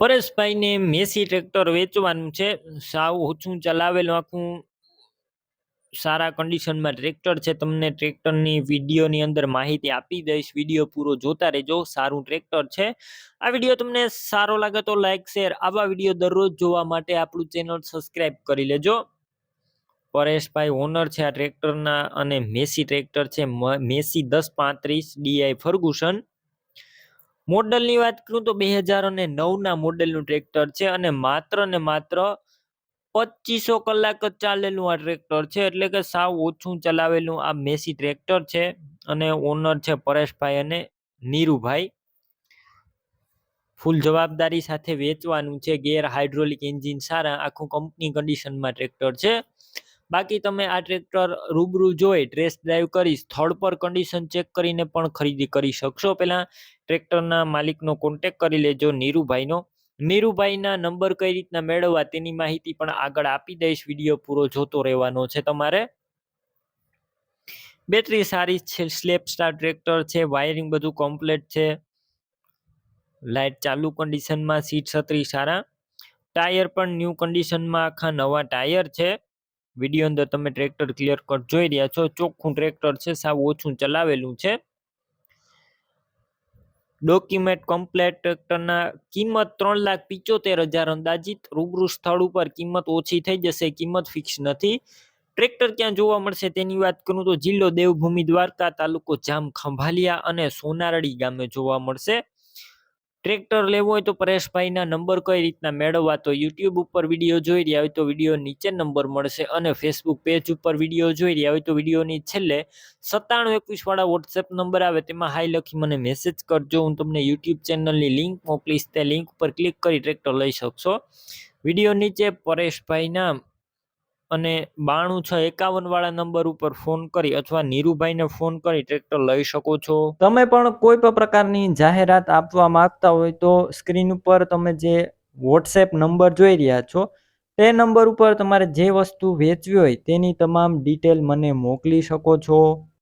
પરેશભાઈને Massey tractor વેચવાનું છે। સાવ ઓછું ચલાવેલું આખું સારા કન્ડિશનમાં ટ્રેક્ટર છે। તમને ટ્રેક્ટરની વિડીયોની અંદર માહિતી આપી દઈશ, વિડીયો પૂરો જોતા રહેજો। સારું ટ્રેક્ટર છે। આ વિડીયો તમને સારો લાગે તો લાઈક શેર, આવા વિડીયો દરરોજ જોવા માટે આપણું ચેનલ સબસ્ક્રાઇબ કરી લેજો। પરેશભાઈ ઓનર છે આ ટ્રેક્ટરના અને મેસી ટ્રેક્ટર છે, મેસી 1035 ડીઆઈ ફર્ગુસન। મોડલની વાત કરું તો 2009ના મોડેલનું ટ્રેક્ટર છે અને માત્ર ને માત્ર 2500 કલાક જ ચાલેલું આ ટ્રેક્ટર છે, એટલે કે સાવ ઓછું ચલાવેલું આ મેસી ટ્રેક્ટર છે અને ઓનર છે પરેશભાઈ અને નીરુભાઈ। ફૂલ જવાબદારી સાથે વેચવાનું છે। ગેર હાઇડ્રોલિક એન્જિન સારા, આખું કંપની કન્ડિશનમાં ટ્રેક્ટર છે। બાકી તમે આ ટ્રેક્ટર રૂબરૂ જોઈ ટેસ્ટ ડ્રાઈવ કરી સ્થળ પર કન્ડિશન ચેક કરીને પણ ખરીદી કરી શકશો। પહેલા ટ્રેક્ટરના માલિકનો કોન્ટેક્ટ કરી લેજો, નીરુભાઈનો। નીરુભાઈના નંબર કઈ રીતના મેળવવા તેની માહિતી પણ આગળ આપી દઈશ, વિડીયો પૂરો જોતો રહેવાનો છે તમારે। બેટરી સારી છે, સ્લેપ સ્ટાર ટ્રેક્ટર છે, વાયરિંગ બધું કમ્પ્લીટ છે, લાઇટ ચાલુ કન્ડિશનમાં, સીટ છત્રી સારા, ટાયર પણ ન્યૂ કન્ડિશનમાં આખા નવા ટાયર છે। વિડીયો અંદર તમે ટ્રેક્ટર ક્લિયર કટ જોઈ રહ્યા છો, ચોખ્ખું ટ્રેક્ટર છે, સાવ ઓછું ચલાવેલું છે। ડોક્યુમેન્ટ કમ્પ્લેટ ટ્રેક્ટરના કિંમત 3,75,000 અંદાજિત। રૂબરૂ સ્થળ ઉપર કિંમત ઓછી થઈ જશે, કિંમત ફિક્સ નથી। ટ્રેક્ટર ક્યાં જોવા મળશે તેની વાત કરું તો જિલ્લો દેવભૂમિ દ્વારકા, તાલુકો જામ ખંભાલિયા અને સોનારડી ગામે જોવા મળશે। ટ્રેક્ટર લેવો હોય તો પરેશભાઈના નંબર કઈ રીતના મેળવવા, તો યુટ્યુબ ઉપર વિડીયો જોઈ રહ્યા હોય તો વિડીયો નીચે નંબર મળશે અને ફેસબુક પેજ ઉપર વિડીયો જોઈ રહ્યા હોય તો વિડીયોની છેલ્લે 9721 વાળા વોટ્સએપ નંબર આવે તેમાં હાઈ લખી મને મેસેજ કરજો। હું તમને યુટ્યુબ ચેનલની લિંક મોકલીશ, તે લિંક પર ક્લિક કરી ટ્રેક્ટર લઈ શકશો। વિડીયો નીચે પરેશભાઈના અને 9261 વાળા નંબર ઉપર ફોન કરી અથવા નીરુભાઈને ફોન કરી ટ્રેક્ટર લઈ શકો છો। તમે પણ કોઈ પણ પ્રકારની જાહેરાત આપવા માંગતા હોય તો સ્ક્રીન ઉપર તમે જે વોટ્સએપ નંબર જોઈ રહ્યા છો તે નંબર ઉપર તમારે જે વસ્તુ વેચવી હોય તેની તમામ ડિટેલ મને મોકલી શકો છો।